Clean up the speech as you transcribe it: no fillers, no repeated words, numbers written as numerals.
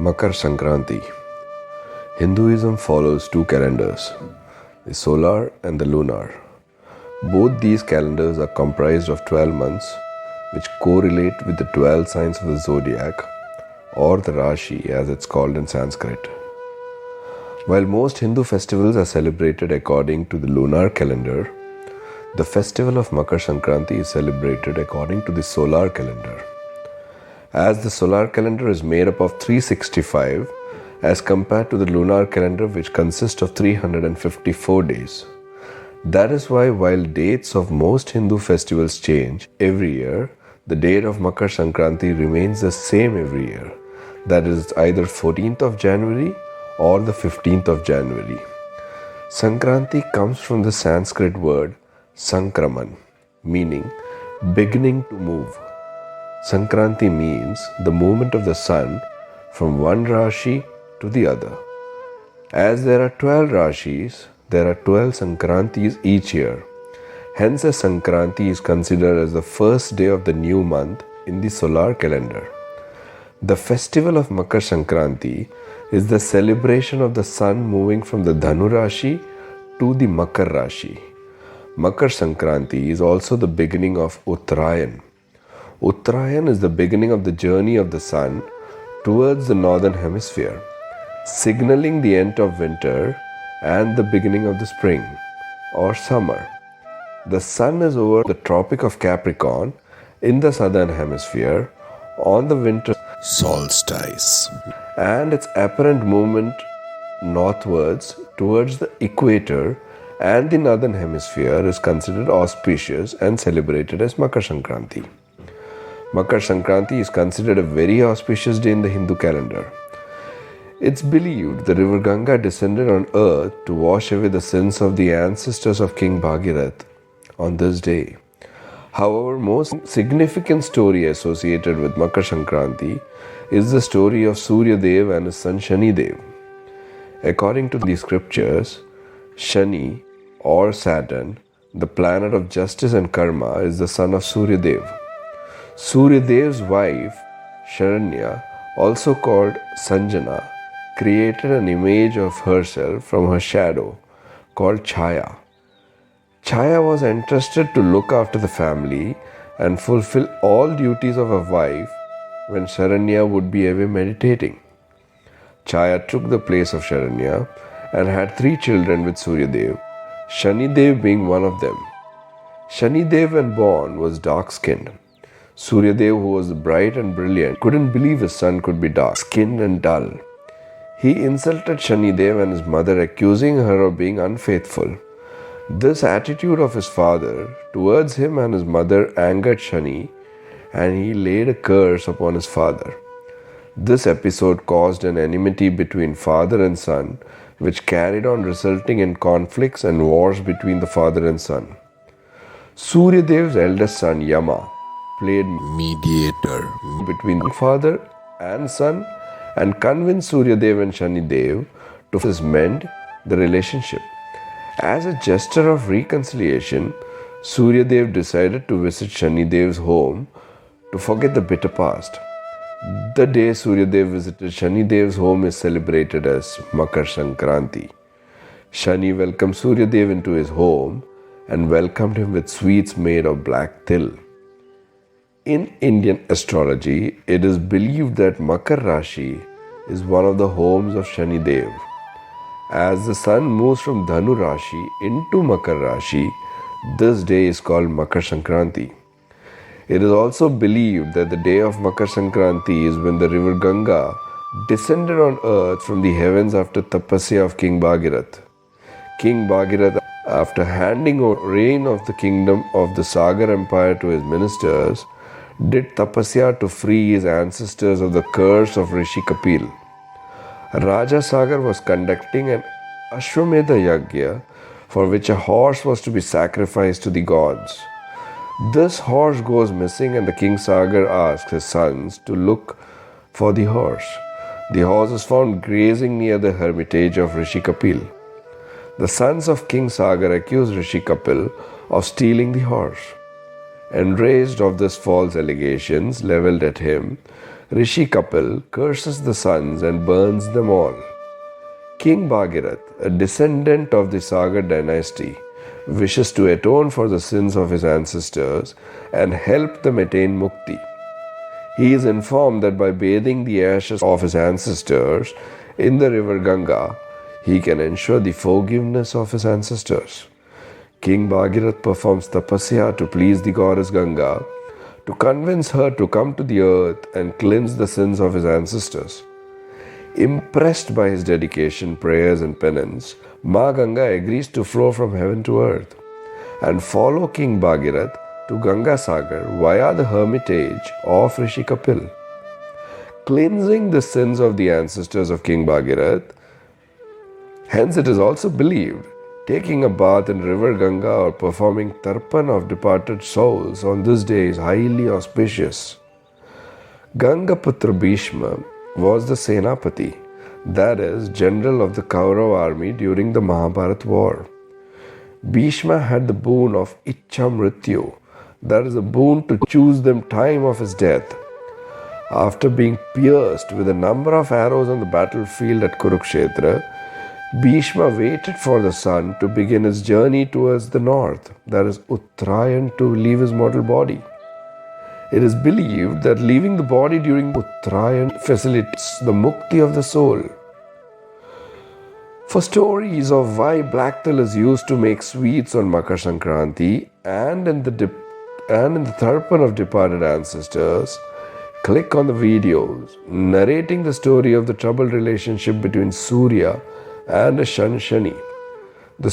Makar Sankranti. Hinduism follows two calendars, the solar and the lunar. Both these calendars are comprised of 12 months, which correlate with the 12 signs of the zodiac, or the Rashi as it's called in Sanskrit. While most Hindu festivals are celebrated according to the lunar calendar, the festival of Makar Sankranti is celebrated according to the solar calendar. As the solar calendar is made up of 365 as compared to the lunar calendar, which consists of 354 days. That is why while dates of most Hindu festivals change every year, the date of Makar Sankranti remains the same every year. That is either 14th of January or the 15th of January. Sankranti comes from the Sanskrit word Sankraman, meaning beginning to move. Sankranti means the movement of the sun from one Rashi to the other. As there are 12 Rashis, there are 12 Sankrantis each year. Hence, a Sankranti is considered as the first day of the new month in the solar calendar. The festival of Makar Sankranti is the celebration of the sun moving from the Dhanu Rashi to the Makar Rashi. Makar Sankranti is also the beginning of Uttarayan. Uttarayan is the beginning of the journey of the sun towards the northern hemisphere, signaling the end of winter and the beginning of the spring or summer. The sun is over the Tropic of Capricorn in the southern hemisphere on the winter solstice, and its apparent movement northwards towards the equator and the northern hemisphere is considered auspicious and celebrated as Makar Sankranti. Makar Sankranti is considered a very auspicious day in the Hindu calendar. It's believed the river Ganga descended on earth to wash away the sins of the ancestors of King Bhagirath on this day. However, most significant story associated with Makar Sankranti is the story of Surya Dev and his son Shani Dev. According to the scriptures, Shani or Saturn, the planet of justice and karma, is the son of Surya Dev. Surya Dev's wife, Sharanya, also called Sanjana, created an image of herself from her shadow called Chaya. Chaya was entrusted to look after the family and fulfill all duties of a wife when Sharanya would be away meditating. Chaya took the place of Sharanya and had 3 children with Surya Dev, Shani Dev being one of them. Shani Dev, when born, was dark-skinned. Surya Dev, who was bright and brilliant, couldn't believe his son could be dark-skinned and dull. He insulted Shani Dev and his mother, accusing her of being unfaithful. This attitude of his father towards him and his mother angered Shani, and he laid a curse upon his father. This episode caused an enmity between father and son, which carried on, resulting in conflicts and wars between the father and son. Surya Dev's eldest son Yama played mediator between the father and son and convinced Surya Dev and Shani Dev to mend the relationship. As a gesture of reconciliation, Surya Dev decided to visit Shani Dev's home to forget the bitter past. The day Surya Dev visited Shani Dev's home is celebrated as Makar Sankranti. Shani welcomed Surya Dev into his home and welcomed him with sweets made of black til. In Indian astrology, it is believed that Makar Rashi is one of the homes of Shani Dev. As the sun moves from Dhanu Rashi into Makar Rashi, this day is called Makar Sankranti. It is also believed that the day of Makar Sankranti is when the river Ganga descended on earth from the heavens after tapasya of King Bhagirath. King Bhagirath, after handing over reign of the kingdom of the Sagar Empire to his ministers, did tapasya to free his ancestors of the curse of Rishi Kapil. Raja Sagar was conducting an Ashwamedha Yagya, for which a horse was to be sacrificed to the gods. This horse goes missing, and the King Sagar asks his sons to look for the horse. The horse is found grazing near the hermitage of Rishi Kapil. The sons of King Sagar accuse Rishi Kapil of stealing the horse. Enraged of this false allegations leveled at him, Rishi Kapil curses the sons and burns them all. King Bhagirath, a descendant of the Sagar dynasty, wishes to atone for the sins of his ancestors and help them attain mukti. He is informed that by bathing the ashes of his ancestors in the river Ganga, he can ensure the forgiveness of his ancestors. King Bhagirath performs tapasya to please the goddess Ganga, to convince her to come to the earth and cleanse the sins of his ancestors. Impressed by his dedication, prayers, and penance, Ma Ganga agrees to flow from heaven to earth and follow King Bhagirath to Ganga Sagar via the hermitage of Rishi Kapil. Cleansing the sins of the ancestors of King Bhagirath, hence it is also believed taking a bath in river Ganga or performing tarpan of departed souls on this day is highly auspicious. Gangaputra Bhishma was the Senapati, that is, general of the Kaurava army during the Mahabharata war. Bhishma had the boon of Ichha Mrityu, that is, a boon to choose the time of his death. After being pierced with a number of arrows on the battlefield at Kurukshetra, Bhishma waited for the sun to begin his journey towards the north, that is, Uttarayan, to leave his mortal body. It is believed that leaving the body during Uttarayan facilitates the mukti of the soul. For stories of why black til is used to make sweets on Makar Sankranti and in the tarpan of departed ancestors, click on the videos narrating the story of the troubled relationship between Surya and Shan Shani. The